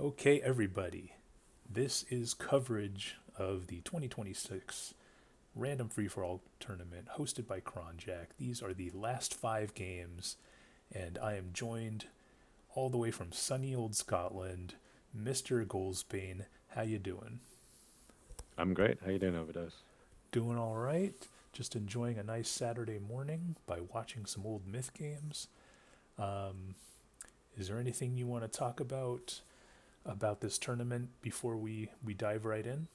Okay, everybody, this is coverage of the 2026 Random Free For All Tournament hosted by Kronjack. These are the last 5 games, and I am joined all the way from sunny old Scotland, Mr. Gholsbane. How you doing? I'm great. How you doing, Overdose? Doing all right. Just enjoying a nice Saturday morning by watching some old Myth games. Um, is there anything you want to talk about this tournament before we dive right in?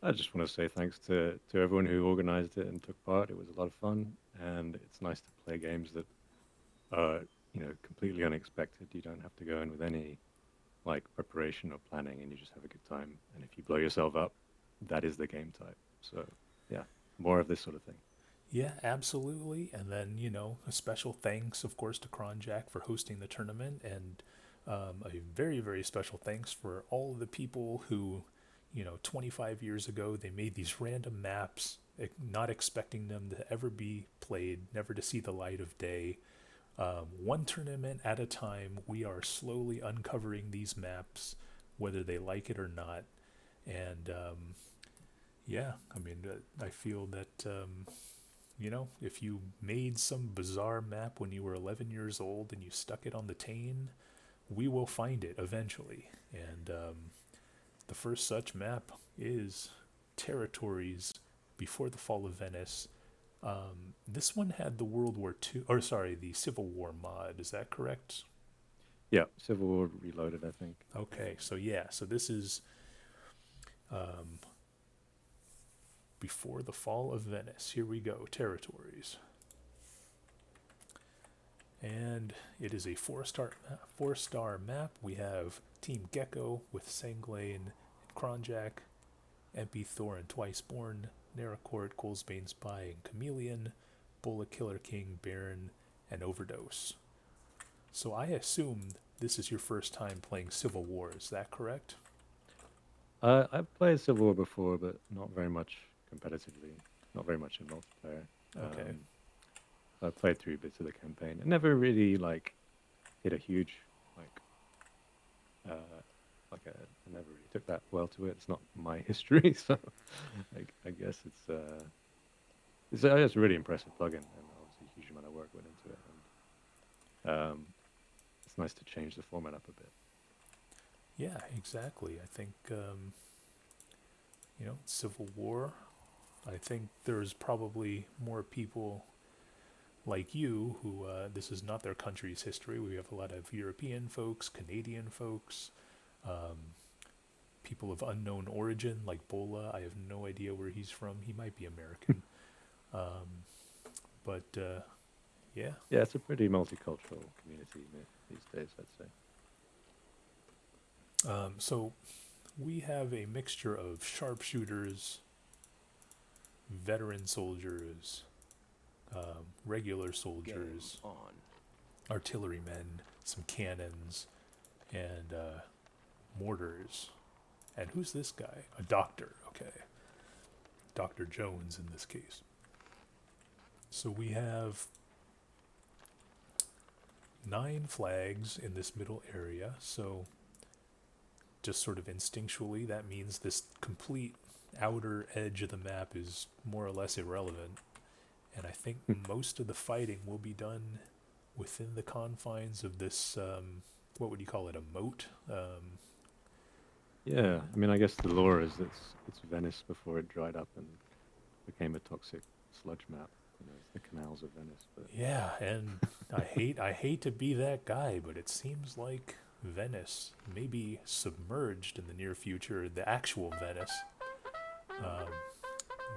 I just want to say thanks to everyone who organized it and took part. It was a lot of fun, and it's nice to play games that are, completely unexpected. You don't have to go in with any like preparation or planning, and you just have a good time. And if you blow yourself up, that is the game type. So, yeah, more of this sort of thing. Yeah, absolutely. And then, a special thanks, of course, to Kronjack for hosting the tournament, and a very, very special thanks for all of the people who, 25 years ago, they made these random maps, not expecting them to ever be played, never to see the light of day. One tournament at a time, we are slowly uncovering these maps, whether they like it or not. And yeah, I mean, I feel that if you made some bizarre map when you were 11 years old and you stuck it on the Tane, we will find it eventually. And the first such map is Territories before the fall of Venice. This one had the World War II, or sorry, the Civil War mod. Is that correct? Yeah, Civil War Reloaded, I think. Okay, so yeah, so this is um, before the fall of Venice. Here we go, Territories. And it is a four-star map. We have Team Gecko with Sanglane and Kronjack, MP Thor and Twiceborn, Naracourt, Gholsbane Spy and Chameleon, Bullet Killer King, Baron, and Overdose. So I assume this is your first time playing Civil War. Is that correct? I've played Civil War before, but not very much competitively. Not very much in multiplayer. Okay. Um, I played through bits of the campaign. It never really hit a huge like uh I never really took that well to it. It's not my history, so I guess it's a really impressive plugin, and obviously a huge amount of work went into it, and it's nice to change the format up a bit. Yeah, exactly. I think Civil War. I think there's probably more people like you who this is not their country's history. We have a lot of European folks, Canadian folks, um, people of unknown origin like Bola. I have no idea where he's from. He might be American. But yeah. Yeah, it's a pretty multicultural community these days, I'd say. So we have a mixture of sharpshooters, veteran soldiers, regular Game soldiers, on. artillerymen, some cannons, and mortars. And who's this guy? A doctor. Okay. Dr. Jones in this case. So we have 9 flags in this middle area. So just sort of instinctually, that means this complete outer edge of the map is more or less irrelevant. And I think most of the fighting will be done within the confines of this, what would you call it, a moat? Yeah, I mean, I guess the lore is it's Venice before it dried up and became a toxic sludge map. It's the canals of Venice, but Yeah, and I hate to be that guy, but it seems like Venice may be submerged in the near future, the actual Venice. Um,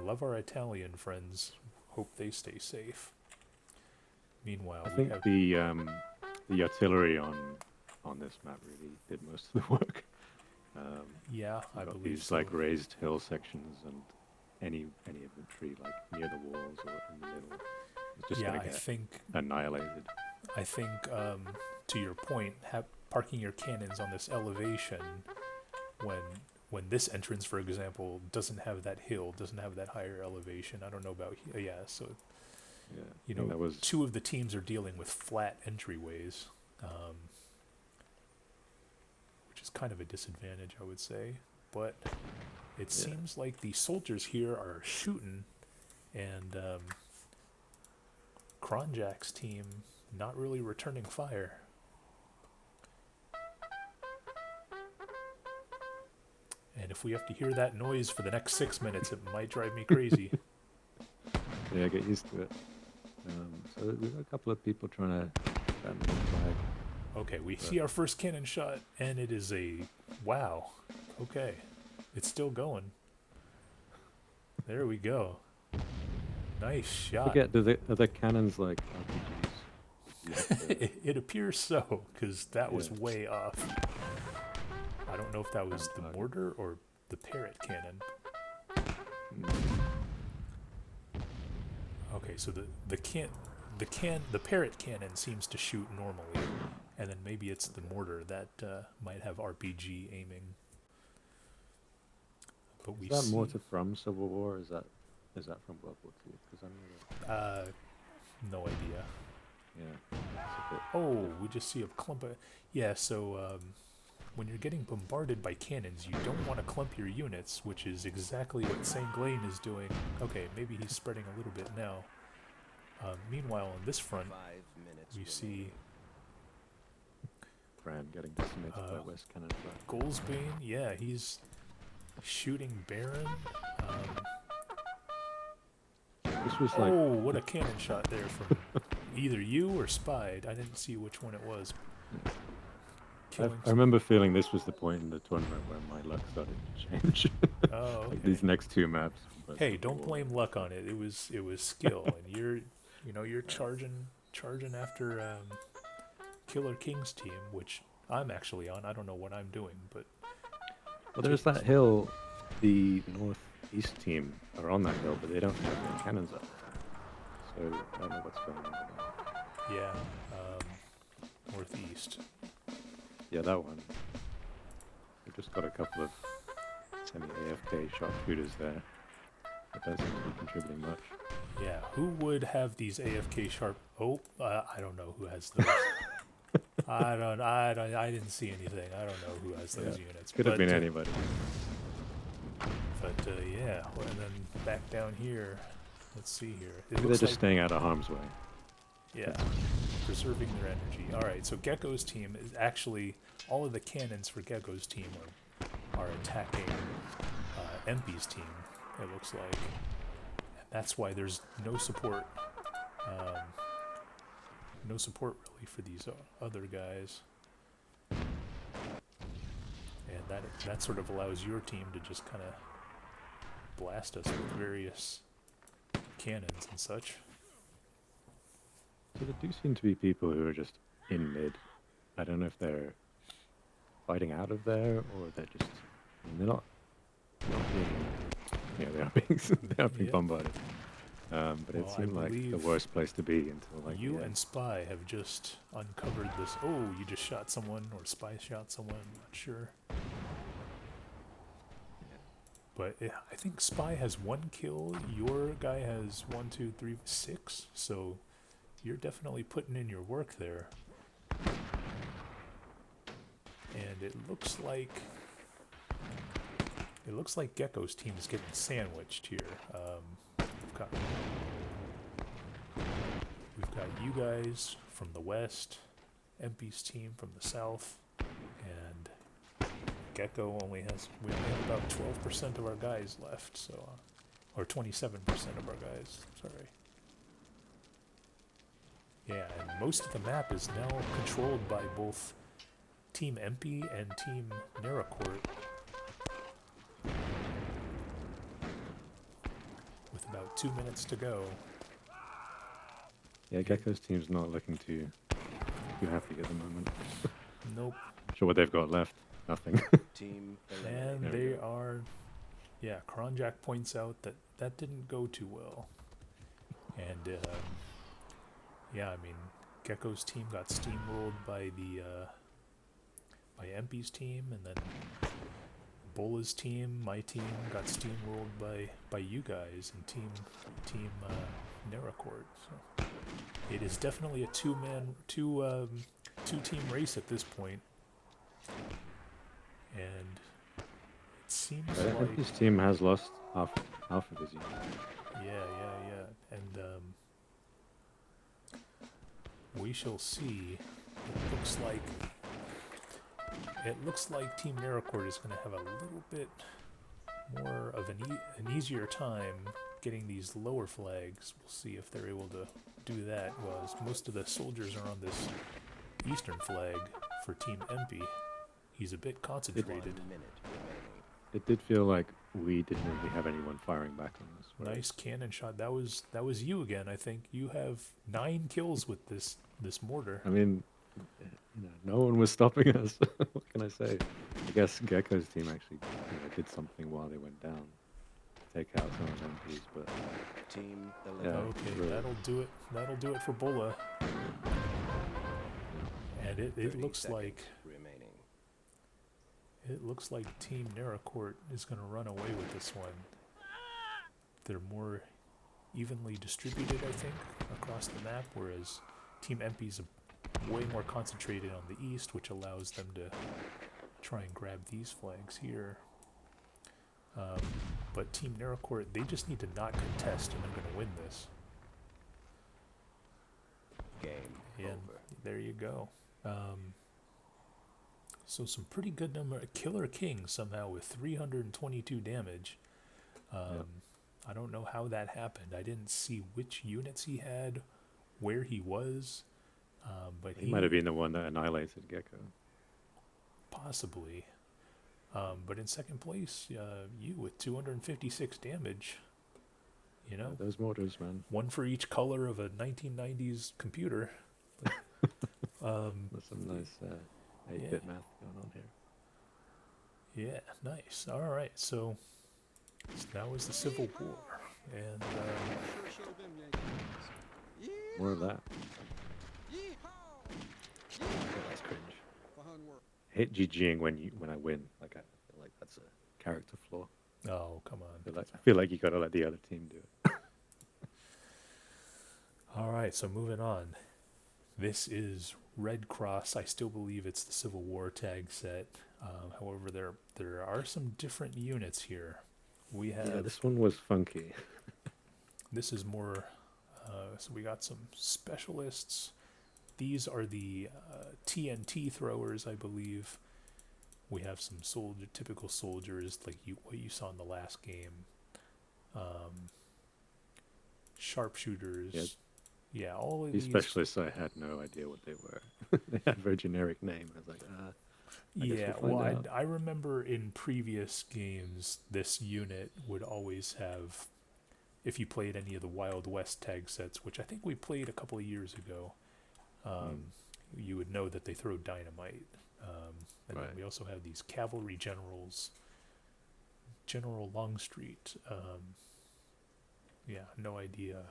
love our Italian friends. Hope they stay safe. Meanwhile, I we think have the artillery on this map really did most of the work. yeah, I You've got believe these so. like raised hill sections, and any infantry like near the walls or in the middle is just Yeah, gonna I get think annihilated. I think to your point, parking your cannons on this elevation when this entrance, for example, doesn't have that hill, doesn't have that higher elevation. I don't know about yeah. So Yeah, I think that was. two of the teams are dealing with flat entryways. Um, kind of a disadvantage, I would say. But it seems like the soldiers here are shooting, and Kronjack's team not really returning fire. And if we have to hear that noise for the next 6 minutes, it might drive me crazy. Yeah, get used to it. So we've got a couple of people trying to defend the flag. Okay, we see our first cannon shot, and it is a wow. Okay, it's still going. There we go. Nice shot. Forget, are the cannons like RPGs? You have to- It appears so, because that was Yeah. way off. I don't know if that was the mortar or the parrot cannon. Okay, so the parrot cannon seems to shoot normally, and then maybe it's the mortar that might have RPG aiming. But we Is that see mortar from Civil War? Or is that from World War II? Because I'm not. no idea. Yeah. It's a bit, Oh, we just see a clump of... Yeah, so when you're getting bombarded by cannons, you don't want to clump your units, which is exactly what St. Glaine is doing. Okay, maybe he's spreading a little bit now. Meanwhile, on this front, we see Fran getting decimated by West Cannon fire. Gholsbane. Yeah, he's shooting Baron. This was like... Oh, what a cannon shot there from either you or Spied. I didn't see which one it was. I remember feeling this was the point in the tournament where my luck started to change. Oh, okay. Like these next two maps. Hey, don't blame luck on it. It was skill, and you're charging after Killer King's team, which I'm actually on. I don't know what I'm doing, but well, there's that hill. The northeast team are on that hill, but they don't have their cannons up. So I don't know what's going on there. yeah, northeast. Yeah, that one. We've just got a couple of semi-AFK sharpshooters there. That doesn't seem to be contributing much. Yeah, who would have these AFK sharp? Oh, I don't know who has those. I didn't see anything. I don't know who has those units. Could have been anybody. But yeah, well, and then back down here. Let's see here. Maybe they're just staying out of harm's way. Yeah, preserving their energy. All right, so Gecko's team is actually all of the cannons for Gecko's team are attacking MP's team. It looks like, and that's why there's no support. No support really for these other guys, and that sort of allows your team to just kind of blast us with various cannons and such. So there do seem to be people who are just in mid. I don't know if they're fighting out of there or they're just... I mean, they're not being... Yeah, they are being bombarded. But it seemed like the worst place to be until like... You and Spy have just uncovered this... Oh, you just shot someone, or Spy shot someone, I'm not sure. But I think Spy has 1 kill, your guy has 1, 2, 3, 6, so you're definitely putting in your work there. And it looks like Gecko's team is getting sandwiched here. We've got you guys from the west, MP's team from the south, and Gecko we only have about 12% of our guys left, so or 27% of our guys, sorry. Yeah, and most of the map is now controlled by both Team MP and Team Neracourt. With about 2 minutes to go. Yeah, Gecko's team's not looking too happy at the moment. Nope. Sure what they've got left. Nothing. And they are... Yeah, Kronjack points out that didn't go too well. And, yeah, I mean, Gecko's team got steamrolled by by MP's team, and then Bola's team, my team, got steamrolled by you guys and Team Neracourt. So it is definitely a two-team race at this point. And it seems like His team has lost half of his unit. yeah. And we shall see. It looks like Team Naracord is going to have a little bit more of an easier time getting these lower flags. We'll see if they're able to do that. Well, as most of the soldiers are on this eastern flag for Team MP, he's a bit concentrated. It did feel like we didn't really have anyone firing back on us. Nice cannon shot. That was you again. I think you have 9 kills with this mortar. I mean, no one was stopping us. What can I say? I guess Gecko's team actually did something while they went down to take out some of them MPs, but Team yeah, Okay, really. that'll do it. That'll do it for Bulla. And it looks like remaining. it looks like Team Naracord is going to run away with this one. They're more evenly distributed, I think, across the map, whereas Team MP's way more concentrated on the east, which allows them to try and grab these flags here. But Team Naracord, they just need to not contest, and they're going to win this. Game over. There you go. So some pretty good number. Killer King somehow with 322 damage. Yep. I don't know how that happened. I didn't see which units he had, where he was, but He might have been the one that annihilated Gecko. Possibly. But in second place, you with 256 damage. You know, Those mortars, man. one for each color of a 1990s computer. There's some nice 8-bit math going on here. Yeah, nice. All right, so that was the Civil War, and More of that. That's cringe. I hate GGing when I win. Like I feel like that's a character flaw. oh, come on. I feel like you gotta let the other team do it. All right, so moving on. This is Red Cross. I still believe it's the Civil War tag set. However, there are some different units here. We have Yeah, this one was funky. this is more. So we got some specialists. These are the TNT throwers, I believe. We have some typical soldiers like what you saw in the last game. Sharpshooters. Yeah. Yeah, all of These these specialists, I had no idea what they were. They had a very generic name. I was like, I guess Yeah, we'll well, find out. I remember in previous games, this unit would always have, if you played any of the Wild West tag sets, which I think we played a couple of years ago, you would know that they throw dynamite. And Right. then we also have these cavalry generals, General Longstreet. Yeah, no idea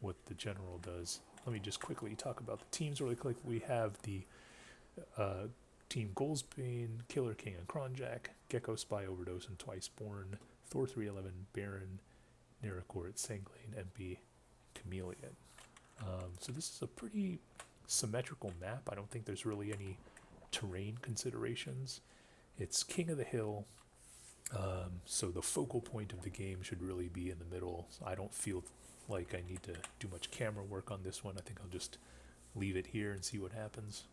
what the general does. Let me just quickly talk about the teams really quick. We have the Team Gholsbane, Killer King and Kronjack, Gecko Spy Overdose and Twiceborn, Thor 311, Baron, Naracord, Sanglane, MP, Chameleon. So this is a pretty symmetrical map. I don't think there's really any terrain considerations. It's King of the Hill, so the focal point of the game should really be in the middle. I don't feel like I need to do much camera work on this one. I think I'll just leave it here and see what happens.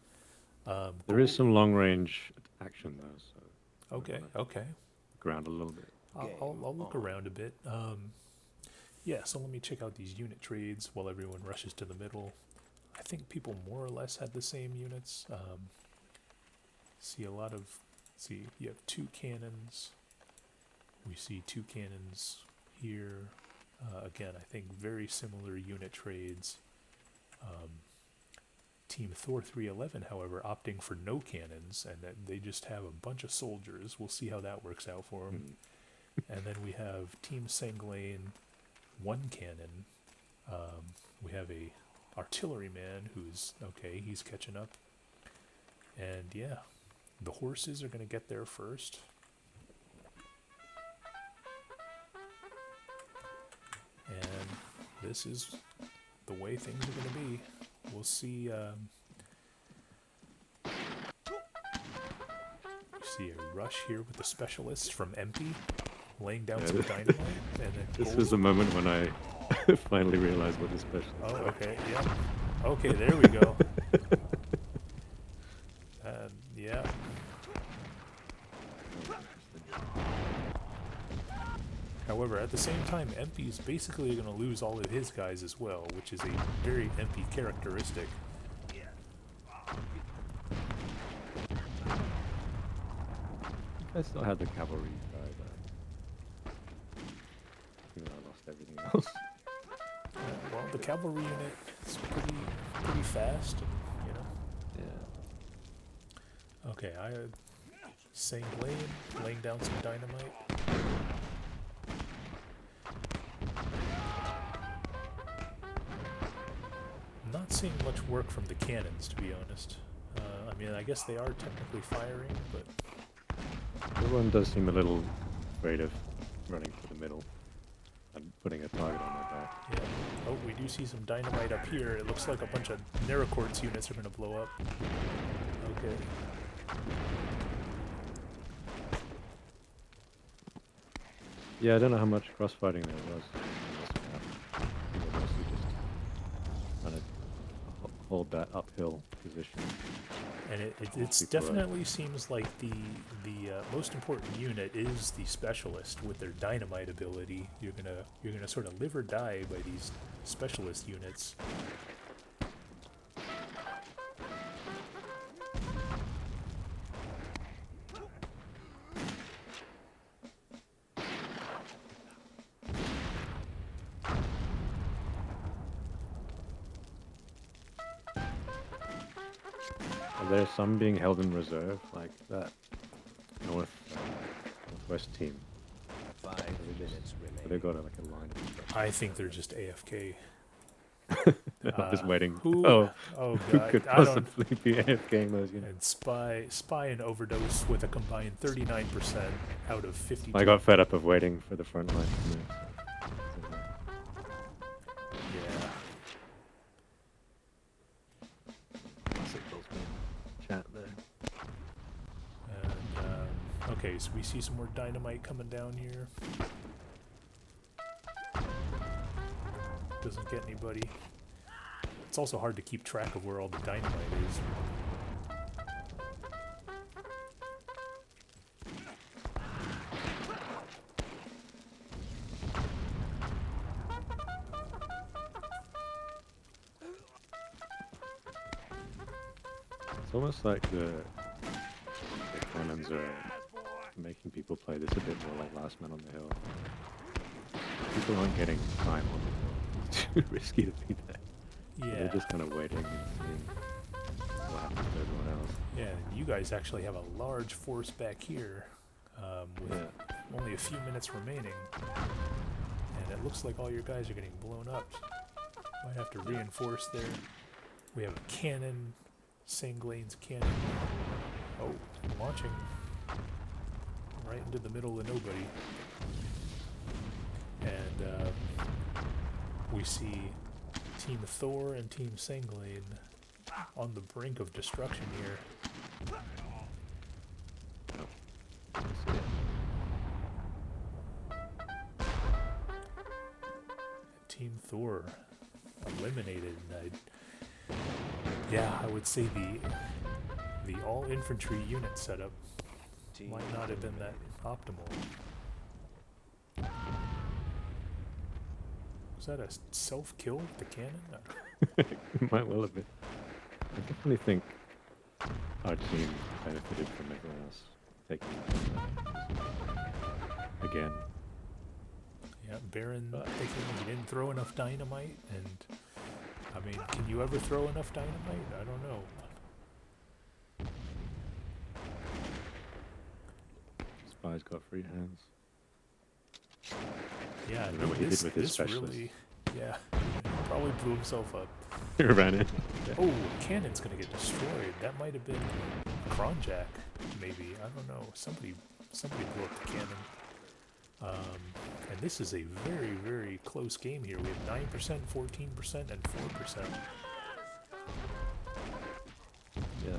There is some long range action though, so Okay. look around a little bit. I'll look around a bit. Yeah, so let me check out these unit trades while everyone rushes to the middle. I think people more or less had the same units. See a lot of, you have 2 cannons. We see 2 cannons here. Again, I think very similar unit trades. Team Thor 311, however, opting for no cannons, and that they just have a bunch of soldiers. We'll see how that works out for them. And then we have Team Sanglane, 1 cannon. We have a artilleryman who's, okay, he's catching up. And yeah, the horses are going to get there first. And this is the way things are going to be. We'll see. You see a rush here with the specialists from MP, laying down Yeah, some dynamite, and then This was the moment when I finally realized what the special Oh, is. okay, yeah. Okay, there we go. Yeah. However, at the same time, MP is basically going to lose all of his guys as well, which is a very MP characteristic. I still had the cavalry guy though. Even though I lost everything else. Well, the cavalry unit is pretty fast, and, you know. Yeah. Okay, same blade, laying down some dynamite. Not seeing much work from the cannons, to be honest. I mean, I guess they are technically firing, but Everyone does seem a little afraid of running for the middle and putting a target on their back. yeah. Oh, we do see some dynamite up here. It looks like a bunch of Neracords units are going to blow up. Okay. Yeah, I don't know how much crossfighting there was. People mostly just trying to hold that uphill position. And it's People are- definitely seems like the most important unit is the specialist with their dynamite ability. You're gonna sort of live or die by these specialist units. Are there some being held in reserve, like that northwest team? 5 minutes But they've remaining. got like a line of stuff. I think they're just AFK. I'm just waiting. Who? Oh, Oh who god, could I don't. possibly be AFKing those units? And spy and overdose with a combined 39% out of 52. I got fed up of waiting for the front line to move. Yeah. Classic Gholsbane chat there. And okay, so we see some more dynamite coming down here. Doesn't get anybody. It's also hard to keep track of where all the dynamite is. It's almost like the cannons are making people play this a bit more like Last Man on the Hill. People aren't getting time on the hill. It's too risky to be there. Yeah. They're just kind of waiting and seeing what happens to everyone else. Yeah, and you guys actually have a large force back here with only a few minutes remaining. And it looks like all your guys are getting blown up. Might have to reinforce there. We have a cannon, Sanglane's cannon. Oh, launching right into the middle of nobody. And we see Team Thor and Team Sanglane on the brink of destruction here. Team Thor eliminated. I would say the all infantry unit setup Team might not have been that optimal. Was that a self-kill with the cannon? It might well have been. I definitely think our team benefited from everyone else taking it. Again. Yeah, Baron thinking he didn't throw enough dynamite, and I mean, can you ever throw enough dynamite? I don't know. Spy's got free hands. Yeah, I don't know what he did with his specialist. really, yeah, probably blew himself up. He ran in. Oh, cannon's gonna get destroyed. That might have been Kronjack, maybe. I don't know. Somebody blew up the cannon. And this is a very, very close game here. We have 9%, 14%, and 4%. Yeah.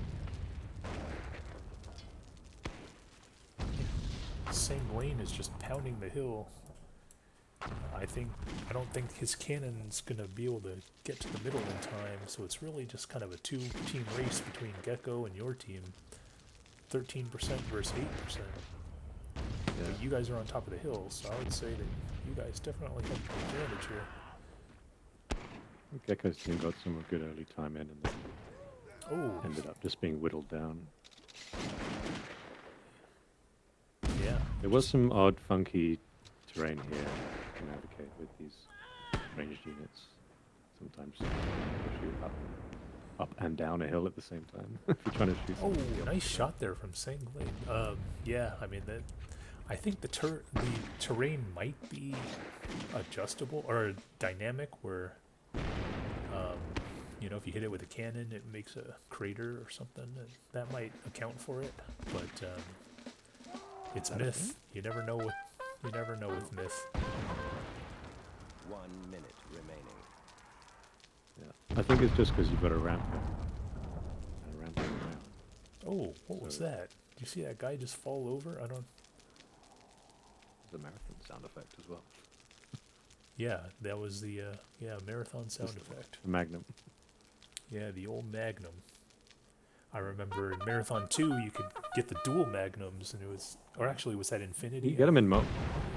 Sanguine is just pounding the hill. I don't think his cannon's gonna be able to get to the middle in time, so it's really just kind of a two-team race between Gecko and your team. 13% versus 8%. Yeah. But you guys are on top of the hill, so I would say that you guys definitely have the advantage here. Gecko's team got some good early time in and then Oh, ended up just being whittled down. yeah. There was some odd, funky terrain here to navigate with these ranged units. Sometimes push you up and down a hill at the same time if you're trying to shoot Oh, something. nice shot there from Sanguine. Yeah, I mean that. I think the terrain might be adjustable or dynamic, where you know, if you hit it with a cannon, it makes a crater or something. And that might account for it, but it's myth. You never know with myth. 1 minute remaining. Yeah. I think it's just because you've got a ramp here. And a ramp around. Oh, what was that? Did you see that guy just fall over? I don't. There's a marathon sound effect as well. Yeah, that was the marathon sound effect. The Magnum. Yeah, the old Magnum. I remember in Marathon 2 you could get the dual Magnums, and it was, or actually was that Infinity? You get them in you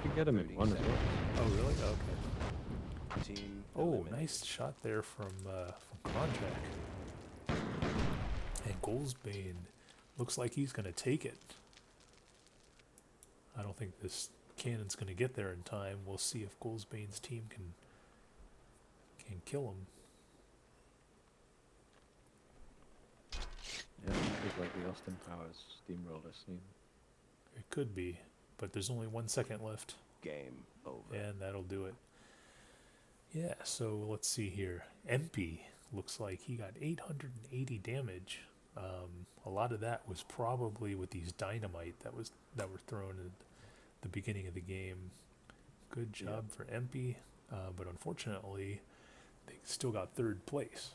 can get them in 30 one as well. Oh really? Okay. Team Oh, eliminated. nice shot there from Kronjack. And Gholsbane looks like he's gonna take it. I don't think this cannon's gonna get there in time. We'll see if Gholsbane's team can kill him. Yeah, it was like the Austin Powers steamroller scene. It could be, but there's only 1 second left. Game over. And that'll do it. Yeah, so let's see here. MP looks like he got 880 damage. A lot of that was probably with these dynamite that were thrown at the beginning of the game. Good job for MP, but unfortunately, they still got third place.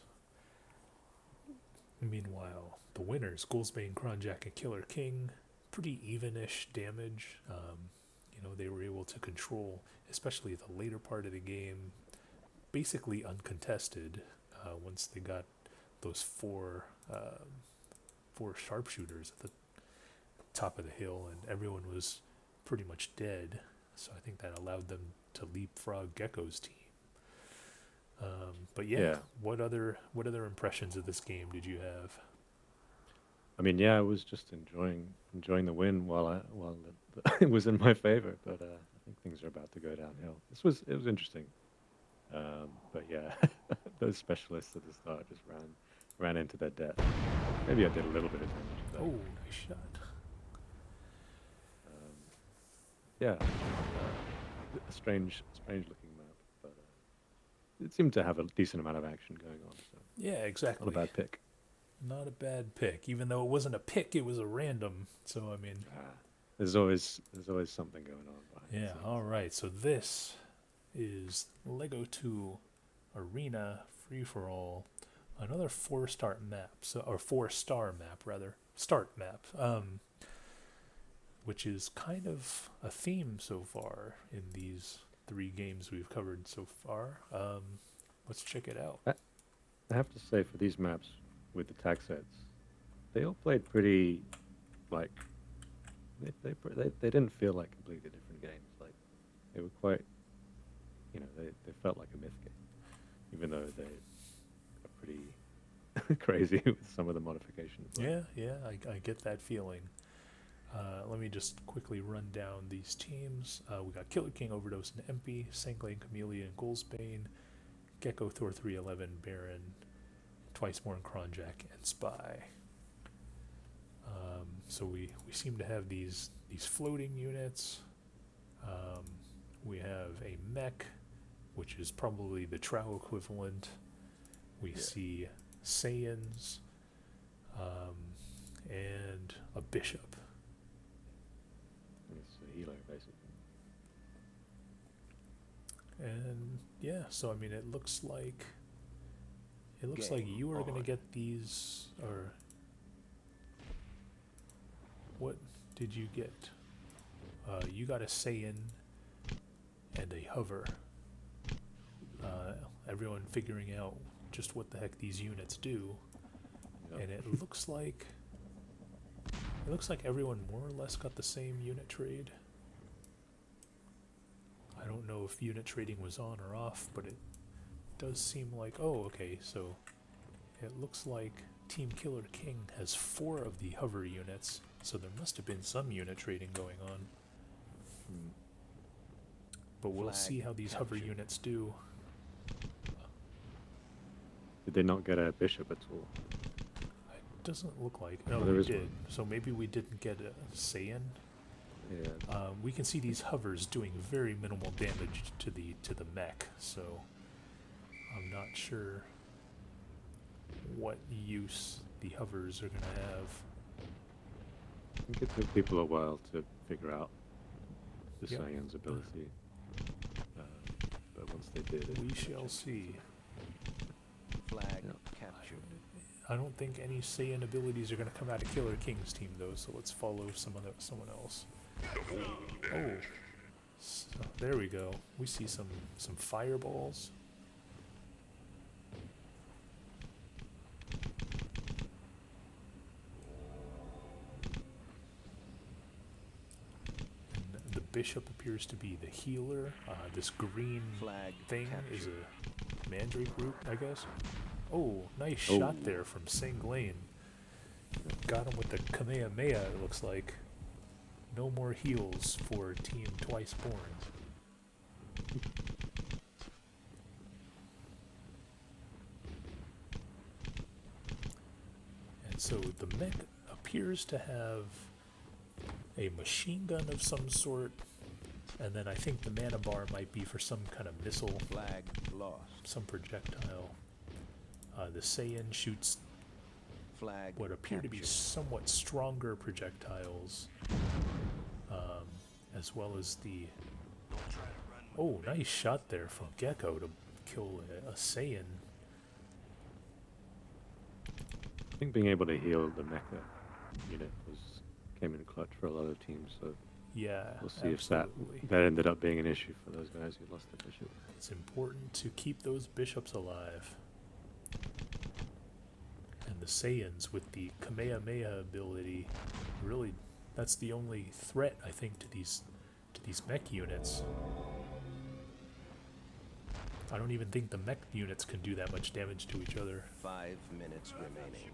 Meanwhile, the winners, Gholsbane, Kronjack, and Killer King, pretty even-ish damage. You know, they were able to control, especially the later part of the game, basically uncontested once they got those four sharpshooters at the top of the hill, and everyone was pretty much dead. So I think that allowed them to leapfrog Gecko's team. But yeah, what other impressions of this game did you have? I mean, yeah, I was just enjoying the win while it was in my favor, but I think things are about to go downhill. It was interesting, but yeah, those specialists at the start just ran into their death. Maybe I did a little bit of damage. Though. Oh, nice shot. Yeah, a strange looking map, but it seemed to have a decent amount of action going on. So Yeah, exactly. not a bad pick. Not a bad pick, even though it wasn't a pick; it was a random. So I mean, there's always something going on behind the yeah. scenes. All right, so this is Leggo 2 Arena Free for All, another 4-star map, or 4-star map rather, start map, which is kind of a theme so far in these 3 games we've covered so far. Let's check it out. I have to say, for these maps with the tag sets, they all played pretty, like, they didn't feel like completely different games. Like, they were quite, they felt like a myth game, even though they are pretty crazy with some of the modifications. Yeah, I get that feeling. Let me just quickly run down these teams. We got Killer King, Overdose, and MP, Sanklane, Camellia, and Gholsbane, Gecko, Thor 311, Baron, Twice More, and Kronjack, and Spy. So we seem to have these floating units. We have a mech, which is probably the Trow equivalent. We see Saiyans, and a bishop. It's a healer, basically. And yeah, so I mean, it looks like Game you are going to on. get these, or what did you get? You got a Saiyan and a hover. Everyone figuring out just what the heck these units do, Yep. and it looks like everyone more or less got the same unit trade. I don't know if unit trading was on or off, but it does seem like, oh, okay, so it looks like Team Killer King has 4 of the hover units, so there must have been some unit trading going on. Hmm. But we'll Flag see how these hover captured. units do. Did they not get a bishop at all? It doesn't look like. No, Oh, there we is did. one. So maybe we didn't get a Saiyan. Yeah. We can see these hovers doing very minimal damage to the mech, so I'm not sure what use the hovers are gonna have. I think it took people a while to figure out the Yep. Saiyan's ability. But once they did, We it shall see. Flag Yeah. captured. I don't think any Saiyan abilities are gonna come out of Killer King's team though, so let's follow someone else. Oh, so there we go. We see some fireballs. And the bishop appears to be the healer. This green Flag thing is captured. a mandrake root, I guess. Oh, nice Oh. shot there from Sanglain. Got him with the Kamehameha, it looks like. No more heals for Team Twice Born. And so the mech appears to have a machine gun of some sort, and then I think the mana bar might be for some kind of missile, Flag lost. some projectile. The Saiyan shoots Flag what appear to be captured. somewhat stronger projectiles, as well as the... Oh, nice shot there from Gecko to kill a Saiyan. I think being able to heal the mecha unit came in clutch for a lot of teams, so Yeah, we'll see absolutely. if that ended up being an issue for those guys who lost their bishop. It's important to keep those bishops alive. And the Saiyans with the Kamehameha ability, really, that's the only threat I think to these mech units. I don't even think the mech units can do that much damage to each other. 5 minutes remaining.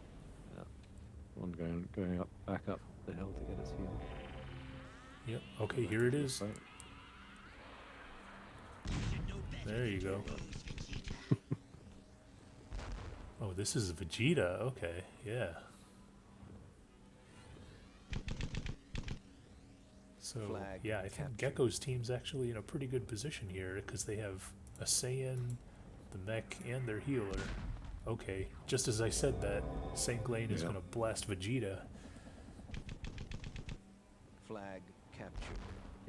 One going up, back up the hill to get its heal. Yep. Okay, here it is. Right. There you go. Oh, this is Vegeta. Okay, yeah. So, Flag yeah, I think captured. Gecko's team's actually in a pretty good position here because they have a Saiyan, the mech, and their healer. Okay, just as I said that, Sanglain is Yeah. going to blast Vegeta. Flag captured.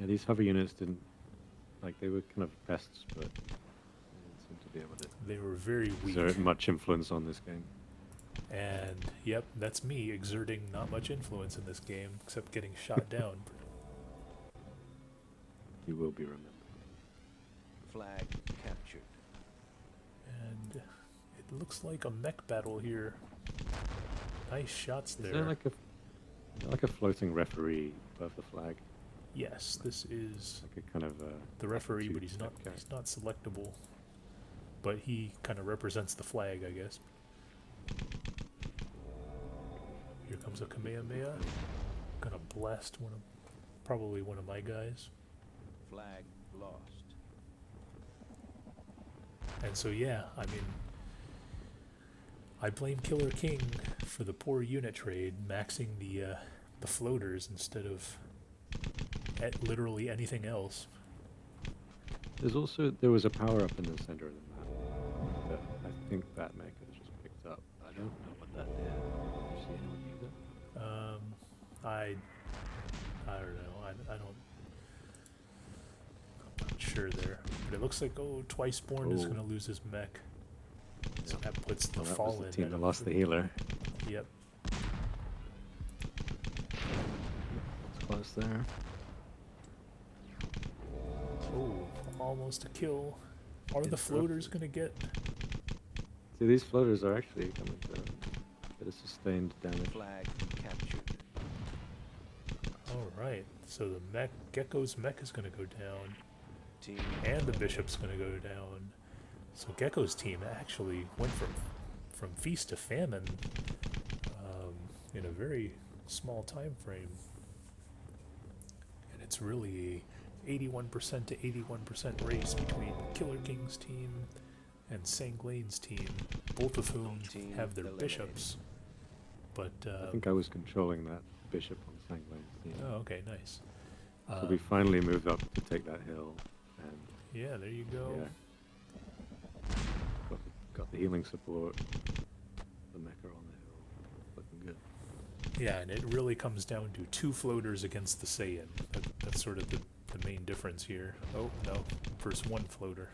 Yeah, these hover units didn't, like, they were kind of pests, but they didn't seem to be able to They were very weak. exert much influence on this game. And, yep, that's me exerting not much influence in this game except getting shot down. You will be remembered. Flag captured. And it looks like a mech battle here. Nice shots Is there. there like a floating referee above the flag? Yes, this is Like a kind of the referee, but attitude he's type not selectable. But he kind of represents the flag, I guess. Here comes a Kamehameha. Gonna blast probably one of my guys. Flag lost. And so yeah, I mean, I blame Killer King for the poor unit trade, maxing the floaters instead of literally anything else. There was a power up in the center of the map that I think that mecha just picked up. I don't know what that did. Did you see anyone use it? I don't know. I'm not sure there, but it looks like Twice Born is Oh. gonna lose his mech. So Yeah. that puts the Well, that was Fallen. the team at that a- lost the healer. Yep. It's close there. Oh, almost a kill. Are the floaters going to get... See, these floaters are actually coming to a bit of sustained damage. Flag captured. Alright, so the mech, Gecko's mech is going to go down. Team And the bishop's going to go down. So Gecko's team actually went from feast to famine in a very small time frame. And it's really a 81% to 81% race between Killer King's team and Sanglane's team, both of whom have their bishops. But I think I was controlling that bishop on Sanglane's team. oh, okay, nice. So we finally moved up to take that hill, and Yeah, there you go. yeah, got the healing support, the mecha on the hill, looking good. Yeah, and it really comes down to 2 floaters against the Saiyan. That's sort of the main difference here. Oh, no, first 1 floater.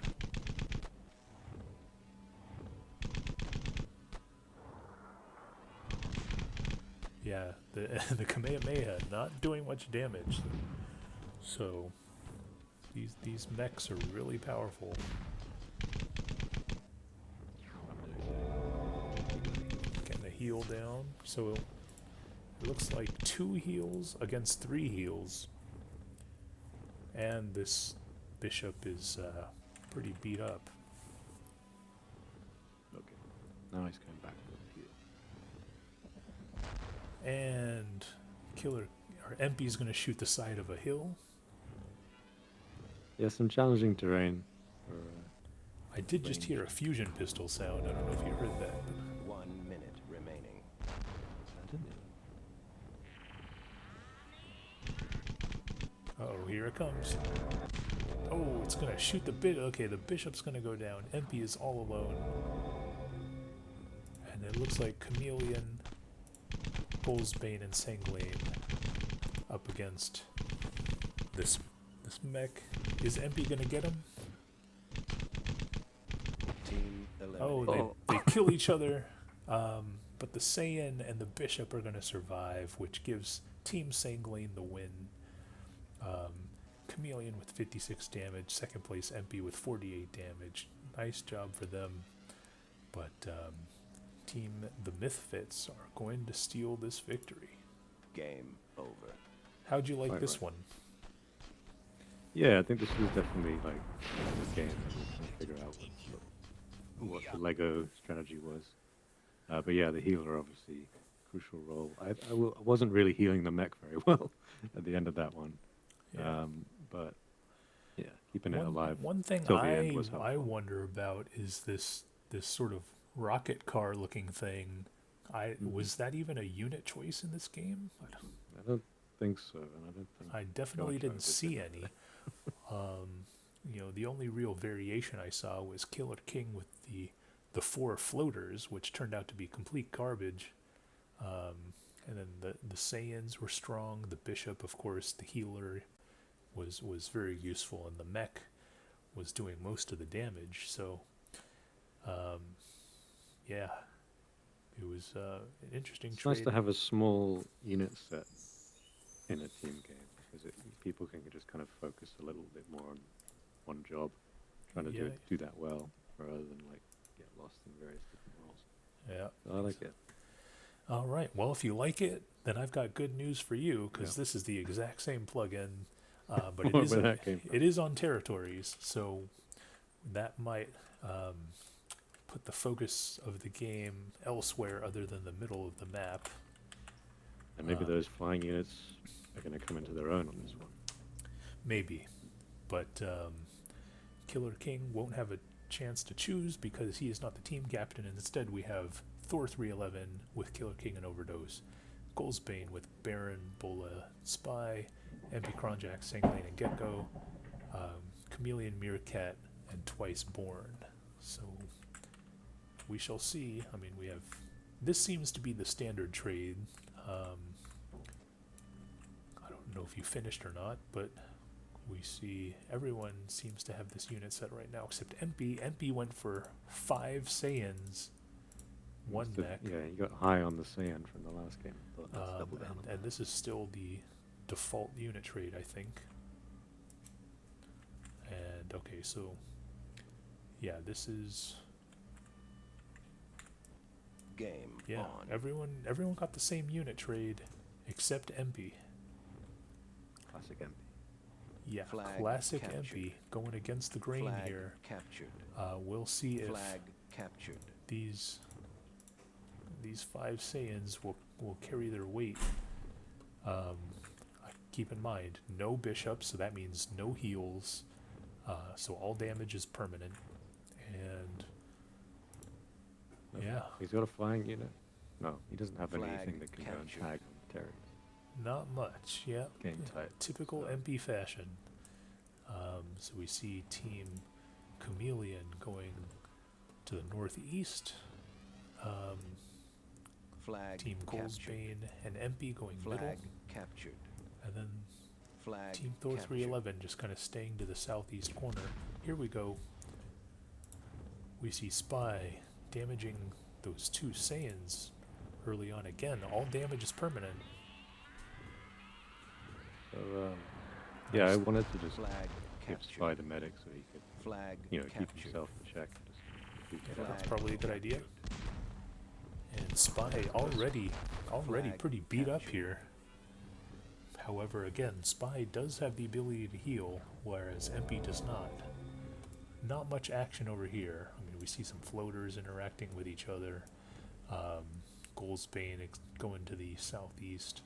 Yeah, the Kamehameha not doing much damage. So these mechs are really powerful. Getting a heal down. So it looks like 2 heals against 3 heals. And this bishop is pretty beat up. Okay, now he's coming back with a heal. And Killer or MP's going to shoot the side of a hill. Yeah, some challenging terrain. For, I did just hear a fusion pistol sound. I don't know if you heard that. 1 minute remaining. I didn't. Uh-oh, here it comes. Oh, it's going to shoot the bit. Okay, the bishop's going to go down. MP is all alone. And it looks like Chameleon, Gholsbane, and Sanglane up against this mech. Is MP going to get him? Team eliminated. Oh, they kill each other. But the Saiyan and the bishop are going to survive, which gives Team Sanglane the win. Chameleon with 56 damage, second place MP with 48 damage. Nice job for them. But Team the Misfits are going to steal this victory. Game over. How'd you like Quite this right. one? Yeah, I think this was definitely like a game that we can figure out what the Lego strategy was. But yeah, the healer obviously crucial role. I wasn't really healing the mech very well at the end of that one. Yeah. But yeah, keeping it alive. One thing till the end was I helpful. wonder about is this sort of rocket car looking thing. Was that even a unit choice in this game? I don't think so, and I don't think I definitely Gotcha didn't did see that. any. The only real variation I saw was Killer King with the 4 floaters, which turned out to be complete garbage. And then the Saiyans were strong. The bishop, of course, the healer, was very useful, and the mech was doing most of the damage. So, yeah, it was an interesting It's trade. nice to have a small unit set in a team game because people can just kind of focus a little bit more on one job, trying to Yeah. do that well, rather than like get lost in various different roles. Yeah. So I like it. All right. Well, if you like it, then I've got good news for you because Yeah. this is the exact same plugin, but Where that came from. it is on territories, so that might put the focus of the game elsewhere other than the middle of the map. And maybe those flying units are going to come into their own on this one. Maybe, but Killer King won't have a chance to choose because he is not the team captain, and instead we have Thor 311 with Killer King and Overdose, Gholsbane with Baron, Bola, Spy, MP Kronjack, Sanglane, and Gecko, Chameleon, Meerkat, and Twice Born. So we shall see. I mean, we have... This seems to be the standard trade. I don't know if you finished or not, but we see everyone seems to have this unit set right now, except MP. MP went for 5 Saiyans, 1 mech. Yeah, you got high on the sand from the last game. But let's double down on and this is still the default unit trade, I think. Okay, so yeah, this is Game yeah. on. Everyone got the same unit trade, except MP. Classic MP. Yeah, Flag classic captured. MP going against the grain Flag here. captured. We'll see if Flag captured. these 5 Saiyans will carry their weight. Keep in mind, no bishops, so that means no heals. So all damage is permanent, and yeah, He's got a flying unit. No, he doesn't have Flag anything that can go and captured. tag on Terries. not much. Yeah, Game tight. typical So- MP fashion. So we see Team Chameleon going to the northeast. Flag Team captured. Gholsbane and MP going Flag middle, captured. and then Flag Team Thor captured. 311 just kind of staying to the southeast corner. Here we go. We see Spy damaging those 2 Saiyans early on again. All damage is permanent. So, yeah, I Nice. wanted to just Flag give captured. Spy the medic so he could, Flag keep captured. himself in check. And just Yeah, flag that's probably a good idea. captured. And Spy already Flag pretty beat up captured. here. However, again, Spy does have the ability to heal, whereas MP does not. Not much action over here. I mean, we see some floaters interacting with each other. Gholsbane going to the southeast.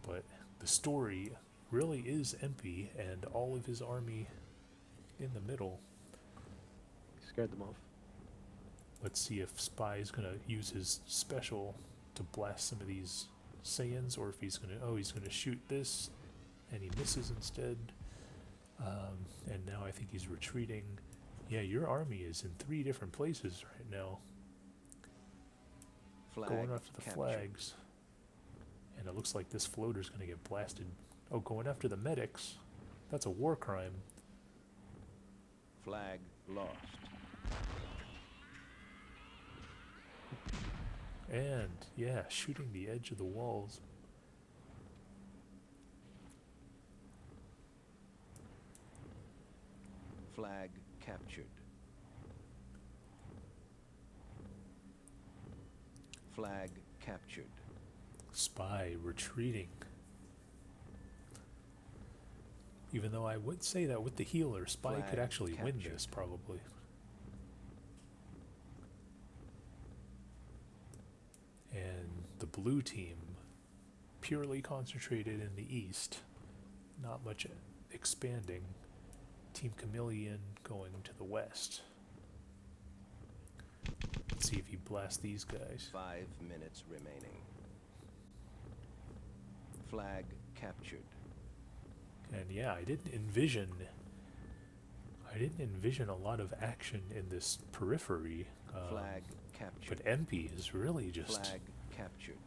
But the story really is MP and all of his army in the middle. He scared them off. Let's see if Spy is going to use his special to blast some of these Saiyans, or if he's going to, he's going to shoot this, and he misses instead. And now I think he's retreating. Yeah, your army is in 3 different places right now, Flag going after the captured. flags. And it looks like this floater's going to get blasted. Oh, going after the medics. That's a war crime. Flag lost. And, yeah, shooting the edge of the walls. Flag captured. Flag captured. Spy retreating. Even though I would say that with the healer, Spy could Flag actually win captured. this, probably. And the blue team, purely concentrated in the east, not much expanding. Team Chameleon going to the west. Let's see if he blasts these guys. 5 minutes remaining. Flag captured. And yeah, I didn't envision a lot of action in this periphery. Flag captured. But MP is really just Flag captured.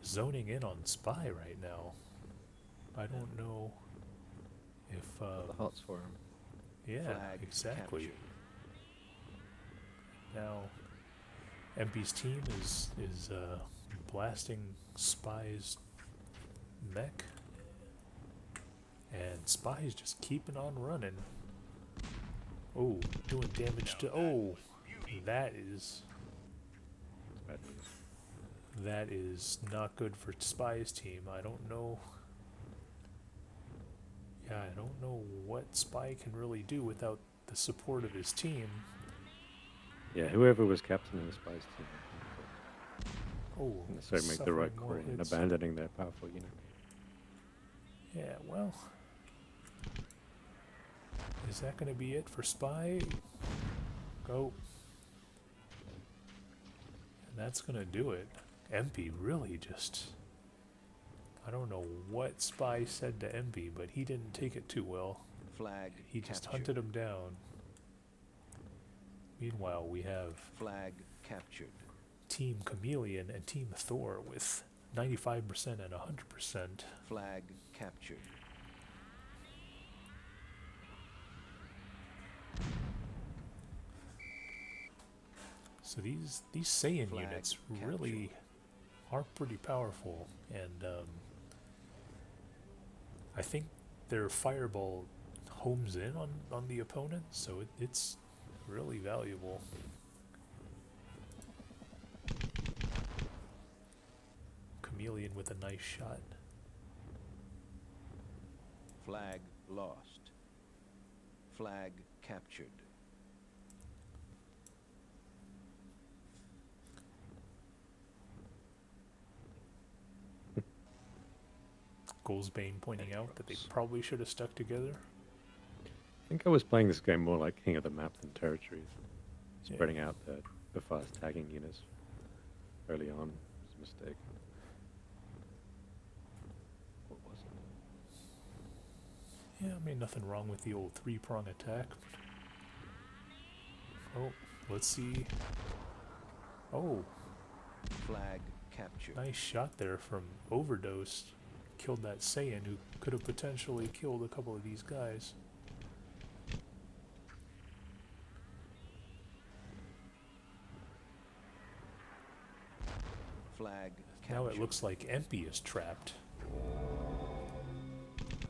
zoning in on Spy right now. I don't know if The hots for him. yeah, Flag exactly. captured. Now MP's team is blasting Spy's mech, and Spy's just keeping on running. Oh, doing damage to that is It's bad news. that is not good for Spy's team. I don't know. Yeah, I don't know what Spy can really do without the support of his team. Yeah, whoever was captaining the Spy's team, I think, Oh, didn't necessarily make the right suffering call more in hits. abandoning their powerful unit. Yeah, well, is that going to be it for Spy? Go. And that's going to do it. MP really just... I don't know what Spy said to MP, but he didn't take it too well. Flag He just captured. hunted him down. Meanwhile, we have Flag captured. Team Chameleon and Team Thor with 95% and 100%. Flag captured. So these Saiyan Flag units captured. really are pretty powerful, and I think their fireball homes in on the opponent, so it's really valuable. Chameleon with a nice shot. Flag lost. Flag captured. Gholsbane pointing out that they probably should have stuck together. I think I was playing this game more like king of the map than territories, Yeah. spreading out the fast tagging units early on. Was a mistake. What was it? Yeah, I mean, nothing wrong with the old three-prong attack. Oh, let's see. Oh, Flag captured. nice shot there from Overdose. Killed that Saiyan who could have potentially killed a couple of these guys. Flag captured. Now it looks like Empy is trapped.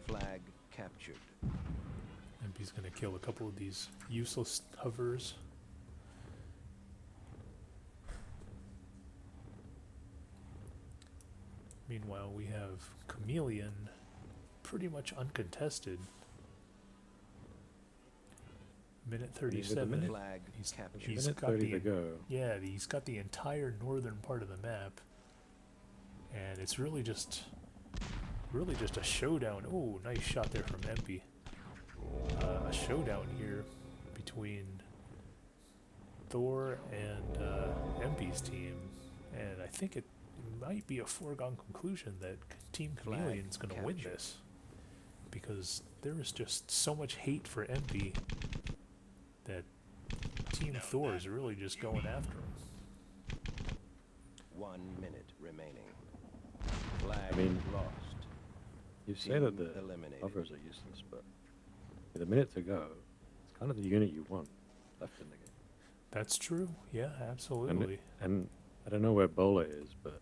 Flag captured. Empy's gonna kill a couple of these useless hovers. Meanwhile, we have Chameleon pretty much uncontested. Minute 37. minute. Flag He's- captured. he's Minute got 30 the- to go. Yeah, he's got the entire northern part of the map, and it's really just a showdown. Oh, nice shot there from Empy. A showdown here between Thor and Empy's team, and I think it might be a foregone conclusion that Team Flag Chameleon's going to win captured. this, because there is just so much hate for Empy that Team Thor is really just going after him. 1 minute remaining. Flag I mean, lost. You say that Team the eliminated. hovers are useless, but with a minute to go, it's kind of the unit you want left in the game. That's true. Yeah, absolutely. And I don't know where Bowler is, but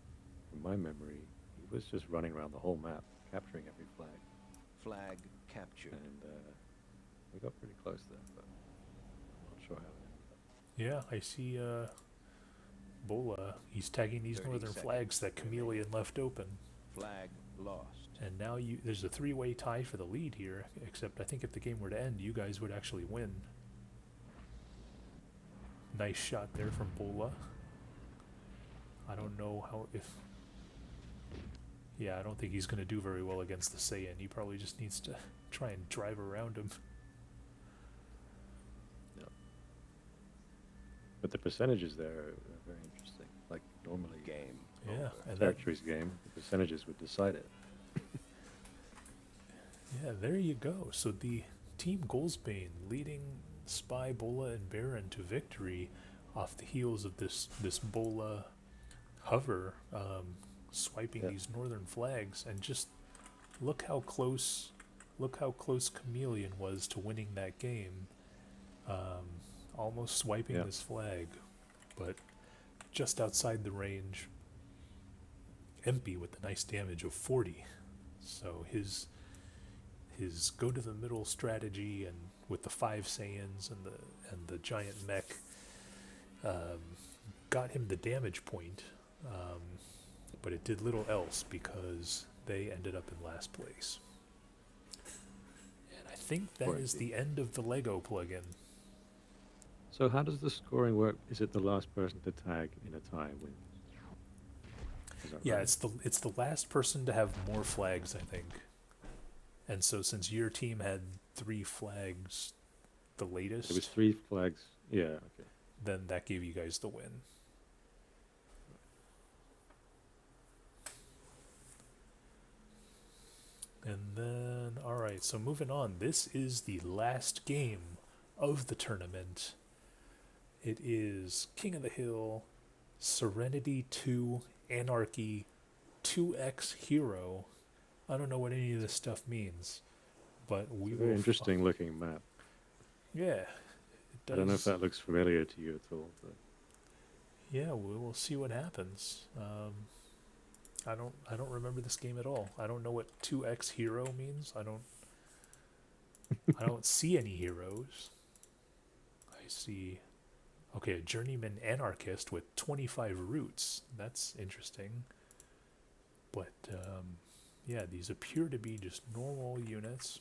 from my memory, he was just running around the whole map, capturing every flag. Flag captured. And we got pretty close there, but I'm not sure how it ended up. Yeah, I see Bola. He's tagging these 30 northern seconds flags that remaining. Chameleon left open. Flag lost. And now there's a three-way tie for the lead here, except I think if the game were to end, you guys would actually win. Nice shot there from Bola. I don't know yeah, I don't think he's going to do very well against the Saiyan. He probably just needs to try and drive around him. But the percentages there are very interesting. Like normally, Game. Yeah, over. and that, territories game, the percentages would decide it. yeah, there you go. So the Team Gholsbane leading Spy, Bola, and Baron to victory off the heels of this Bola hover, swiping Yeah. these northern flags, and just look how close Chameleon was to winning that game. Almost swiping Yeah. this flag, but just outside the range. Empy with the nice damage of 40. So his go to the middle strategy, and with the 5 Saiyans and the giant mech, got him the damage point, but it did little else because they ended up in last place. And I think that is the end of the Leggo plugin. So how does the scoring work? Is it the last person to tag in a tie wins? Is that Yeah, right? it's the last person to have more flags, I think. And so since your team had 3 flags, the latest, It was 3 flags. Yeah, okay. then that gave you guys the win. And then, alright, so moving on. This is the last game of the tournament. It is King of the Hill, Serenity 2, Anarchy, 2X Hero. I don't know what any of this stuff means, but we Very will. interesting looking map. Yeah, it does. I don't know if that looks familiar to you at all, but Yeah, we will see what happens. I don't remember this game at all. I don't know what 2X Hero means. I don't. I don't see any heroes. I see, okay, a journeyman anarchist with 25 roots. That's interesting. But yeah, these appear to be just normal units.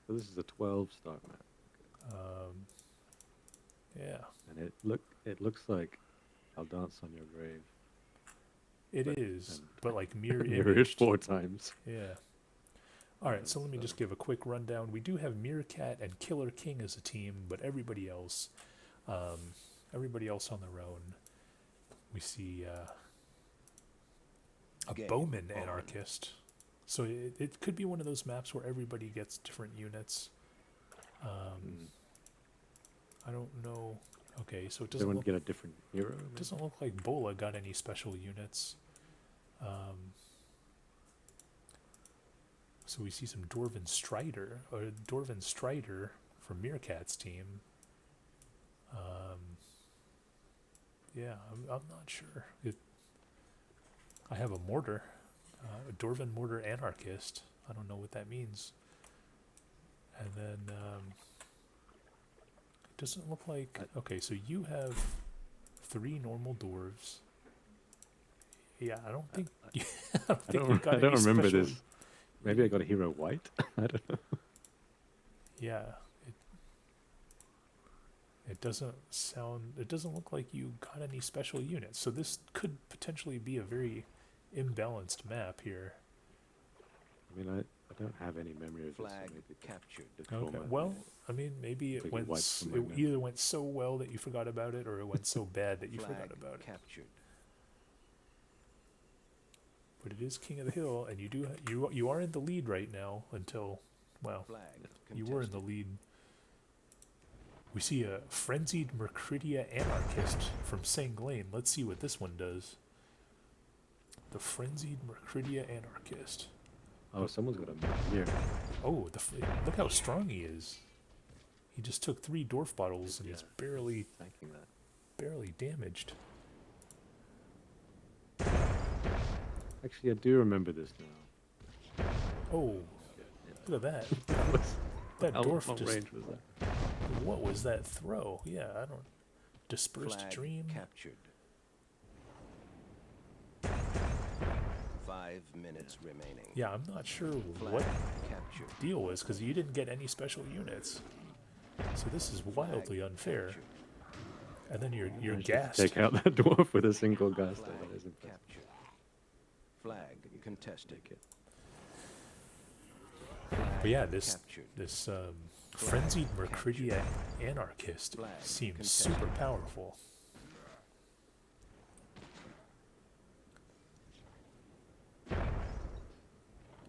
So this is a 12-star map, Um, yeah, and it looks like I'll dance on your grave. it But- is, and but like mirror mirrored imaged. 4 times. Yeah. All right, so let me So- just give a quick rundown. We do have Meerkat and Killer King as a team, but everybody else on their own. We see a Game Bowman on. anarchist. So it could be one of those maps where everybody gets different units. Mm. I don't know. Okay, so it Does doesn't everyone look, get a different hero? maybe? doesn't look like Bola got any special units. So we see some Dwarven Strider, or Dwarven Strider from Meerkat's team. Yeah, I'm not sure. I have a mortar, a Dwarven Mortar Anarchist. I don't know what that means. And then it doesn't look like. Okay, so you have 3 normal dwarves. Yeah, I don't think. I don't think you got I don't any remember special- this. Maybe I got a hero white. I don't know. Yeah, it doesn't sound. It doesn't look like you got any special units. So this could potentially be a very imbalanced map here. I mean, I don't have any memory of this. So Flag maybe captured. the Okay. format Well, made it. I mean, maybe it Maybe went. wiped from It my memory. either went so well that you forgot about it, or it went so bad that you Flag forgot about it. captured. But it is King of the Hill, and you are in the lead right now until, well, Flag you were in the contested. lead. We see a Frenzied Mercridia Anarchist from Sanglane. Let's see what this one does. The Frenzied Mercridia Anarchist. Oh, someone's got a map here. Oh, look how strong he is. He just took 3 dwarf bottles and he's Yeah. barely Tanking that. damaged. Actually, I do remember this now. Oh, Yeah. look at that. What's- That how dwarf long just. range was that? What was that throw? Yeah, I don't. Dispersed Flag Dream. captured. 5 minutes remaining. Yeah, I'm not sure Flag what captured. the deal was because you didn't get any special units. So this is wildly Flag unfair. captured. And then you're Managed to gassed. Take out that dwarf with a single gas. Flag That is impressive. captured. Flag contested. Take it. But yeah, this Captured. Frenzied Mercridia Anarchist Flag seems contested. super powerful.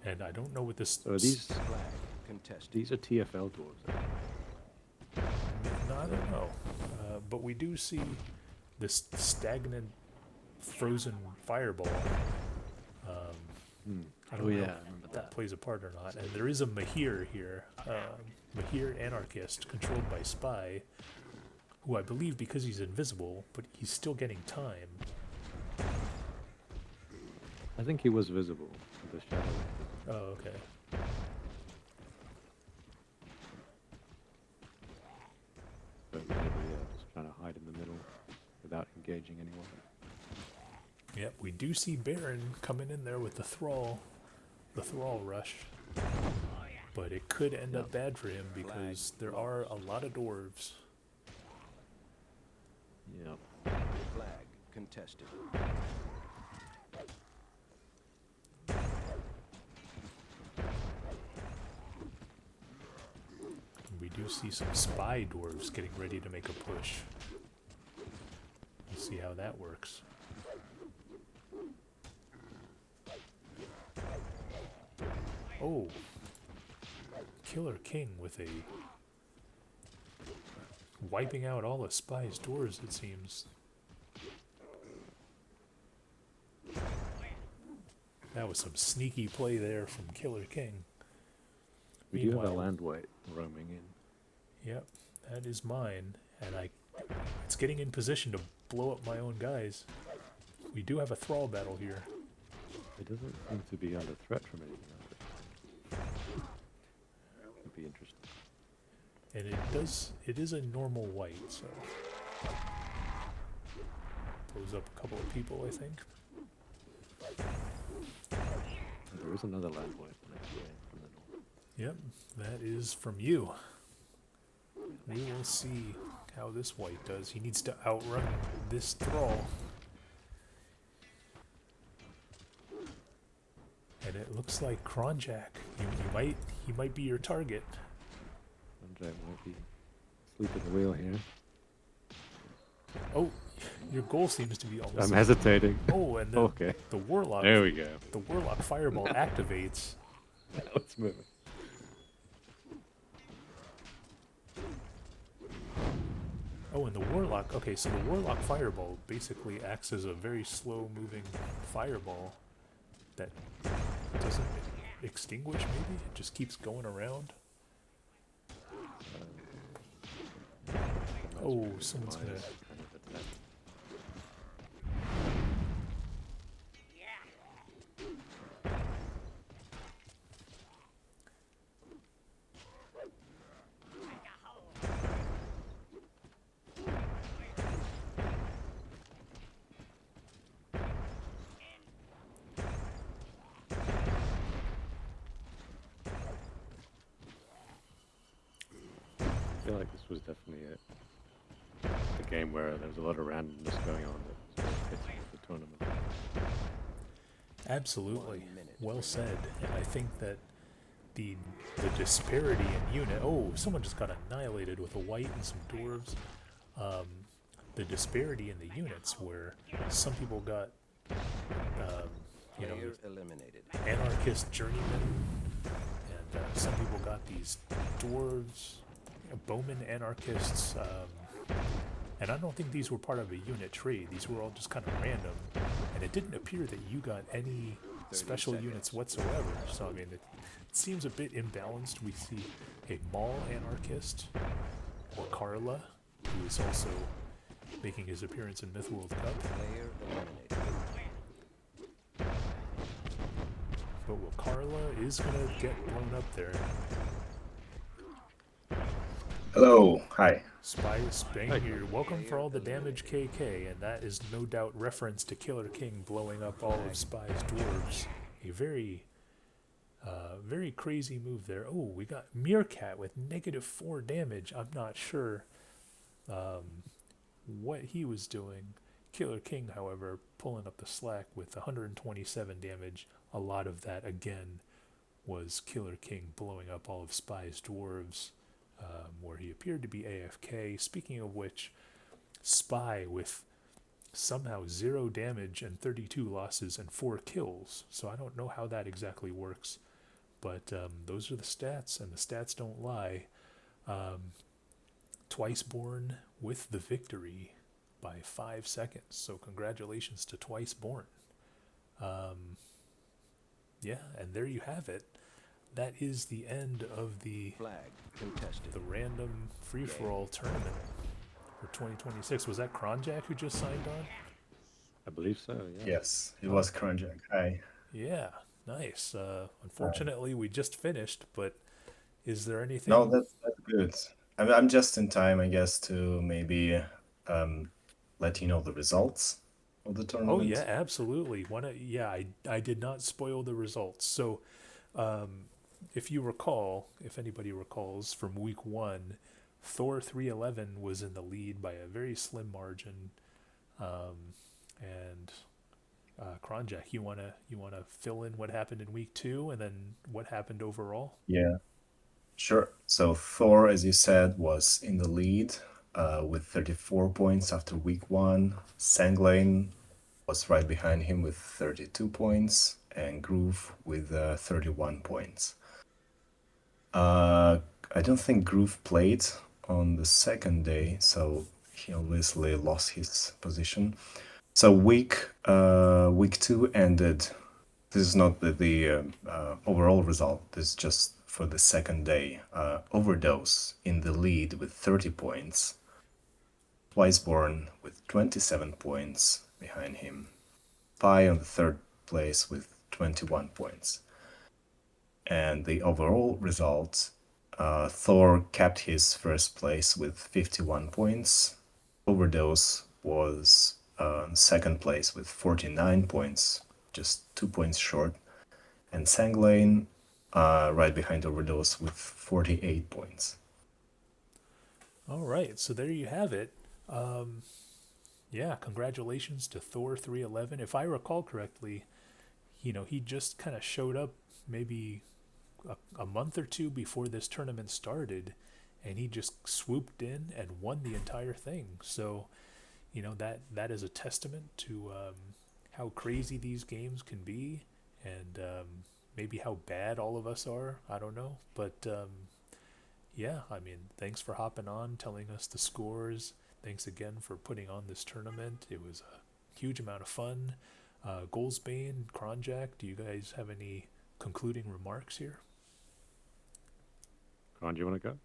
And I don't know what this. So are these Flag contested. these are TFL dwarves. No, I don't know. But we do see this stagnant, frozen fireball. I don't Oh know yeah, I if remember that that. plays a part or not. And there is a Mahir here, Mahir Anarchist, controlled by Spy, who I believe because he's invisible, but he's still getting time. I think he was visible with the shadow. Oh, okay. But maybe just trying to hide in the middle without engaging anyone. Yep, we do see Baron coming in there with the Thrall rush. But it could end up bad for him because there are a lot of dwarves. Yep. Flag contested. We do see some spy dwarves getting ready to make a push. We'll see how that works. Oh, Killer King with a wiping out all the spies' doors, it seems. That was some sneaky play there from Killer King. We do have a Meanwhile- land white roaming in. Yep, that is mine, and it's getting in position to blow up my own guys. We do have a thrall battle here. It doesn't seem to be under threat from anything else. Would be interesting. And it is a normal white, so blows up a couple of people, I think. There is another land white next to from the north. Yep, that is from you. We will see how this white does. He needs to outrun this thrall. And it looks like Kronjack. He might be your target. Kronjack might be asleep at the wheel here. Oh, your goal seems to be almost. I'm hesitating. Oh, and then Okay. the warlock. There we go. The warlock fireball activates. Let's move it. Oh, and the warlock. Okay, so the warlock fireball basically acts as a very slow-moving fireball that doesn't extinguish. Maybe it just keeps going around. Oh, someone's gonna. I feel like this was definitely a game where there was a lot of randomness going on that was very fitting with the tournament. Absolutely. 1 minute Well said. And I think that the disparity in unit. Oh, someone just got annihilated with a white and some dwarves. The disparity in the units, where some people got, Player eliminated. anarchist journeymen, and some people got these dwarves, bowman anarchists. And I don't think these were part of a unit trade. These were all just kind of random, and it didn't appear that you got any 30 special seconds. units whatsoever. So I mean, it seems a bit imbalanced. We see a Maul anarchist, or Carla, who is also making his appearance in Myth World Cup. Player eliminated. But well, Carla is gonna get blown up there. Hello, hi. Spy Spang Hi. here. Welcome for all the damage, KK, and that is no doubt reference to Killer King blowing up all of Spy's dwarves. A very, very crazy move there. Oh, we got Meerkat with -4 damage. I'm not sure what he was doing. Killer King, however, pulling up the slack with 127 damage. A lot of that, again, was Killer King blowing up all of Spy's dwarves. Where he appeared to be AFK. Speaking of which, Spy with somehow 0 damage and 32 losses and 4 kills. So I don't know how that exactly works, but those are the stats, and the stats don't lie. Twiceborn with the victory by 5 seconds. So congratulations to Twiceborn. Yeah, and there you have it. That is the end of the Flag contested. random free-for-all tournament for 2026. Was that Kronjack who just signed on? I believe so, yeah. Yes, it was Kronjack. Hi. Yeah, nice. Unfortunately, we just finished, but is there anything? No, that's good. I'm just in time, I guess, to maybe let you know the results of the tournament. Oh yeah, absolutely. I did not spoil the results. So, if you recall, if anybody recalls from week 1, Thor 311 was in the lead by a very slim margin, and Kronjack, you wanna fill in what happened in week 2 and then what happened overall? Yeah, sure. So Thor, as you said, was in the lead with 34 points after week 1. Sanglane was right behind him with 32 points, and Groove with 31 points. I don't think Groove played on the second day, so he obviously lost his position. So week 2 ended. This is not the overall result. This is just for the second day. Overdose in the lead with 30 points. Twiceborn with 27 points behind him. Spy on the third place with 21 points. And the overall result Thor kept his first place with 51 points. Overdose was second place with 49 points, just 2 points short. And Sanglane right behind Overdose with 48 points. All right, so there you have it. Yeah, congratulations to Thor 311. If I recall correctly, he just kind of showed up maybe a month or two before this tournament started, and he just swooped in and won the entire thing. So, that is a testament to how crazy these games can be, and maybe how bad all of us are. I don't know, but yeah, I mean, thanks for hopping on, telling us the scores. Thanks again for putting on this tournament. It was a huge amount of fun. Gholsbane, Kronjack, do you guys have any concluding remarks here? Kron, do you want to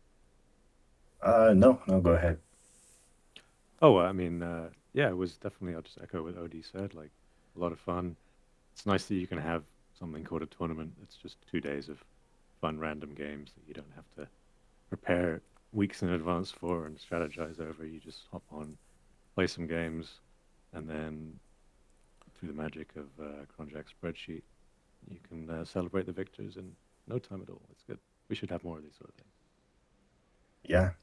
go? No, go ahead. Oh, I mean, yeah, it was definitely, I'll just echo what OD said, like a lot of fun. It's nice that you can have something called a tournament. It's just 2 days of fun, random games that you don't have to prepare weeks in advance for and strategize over. You just hop on, play some games, and then through the magic of Kronjack's spreadsheet, you can celebrate the victors in no time at all. It's good. We should have more of these sort of things.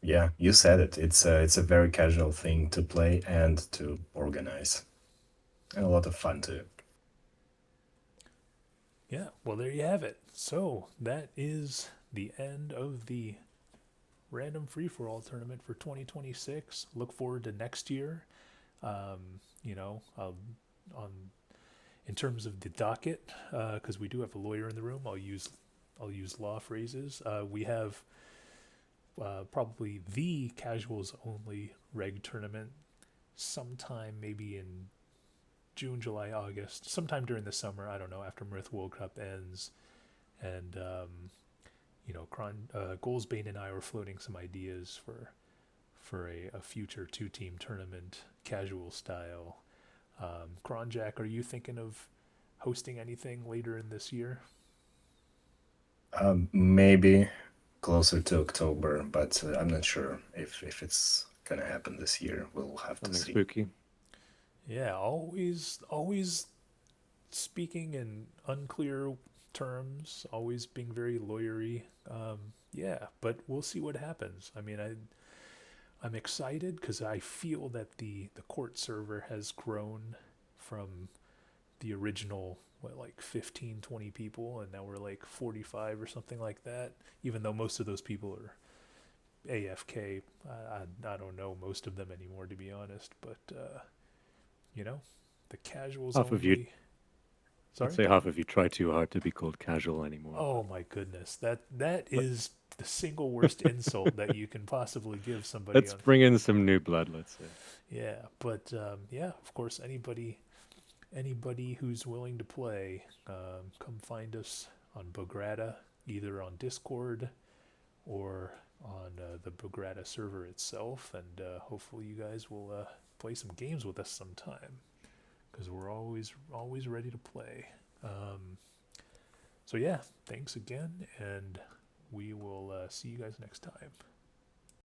Yeah, you said it. It's a very casual thing to play and to organize. And a lot of fun too. Yeah, well, there you have it. So that is the end of the Random Free for All tournament for 2026. Look forward to next year. On in terms of the docket, because we do have a lawyer in the room, I'll use law phrases. We have probably the casuals only reg tournament sometime maybe in June, July, August, sometime during the summer. I don't know, after Mirth World Cup ends, and Gholsbane and I were floating some ideas for a future 2-team tournament, casual style. Kronjack, are you thinking of hosting anything later in this year? Maybe closer to October, but I'm not sure if it's gonna happen this year. We'll have to Something see. spooky. Yeah, always speaking in unclear terms, always being very lawyery. Yeah, but we'll see what happens. I mean, I'm excited because I feel that the court server has grown from the original, like 15, 20 people, and now we're like 45 or something like that, even though most of those people are AFK. I don't know most of them anymore, to be honest, but the casuals Half of you, only. I'd Sorry. say half of you try too hard to be called casual anymore. Oh my goodness, that But is the single worst insult that you can possibly give somebody let's on. bring in some new blood, let's say. Yeah, but yeah, of course, anybody who's willing to play, come find us on Bograta, either on Discord or on the Bograta server itself, and hopefully you guys will play some games with us sometime, because we're always ready to play. So yeah, thanks again, and we will see you guys next time.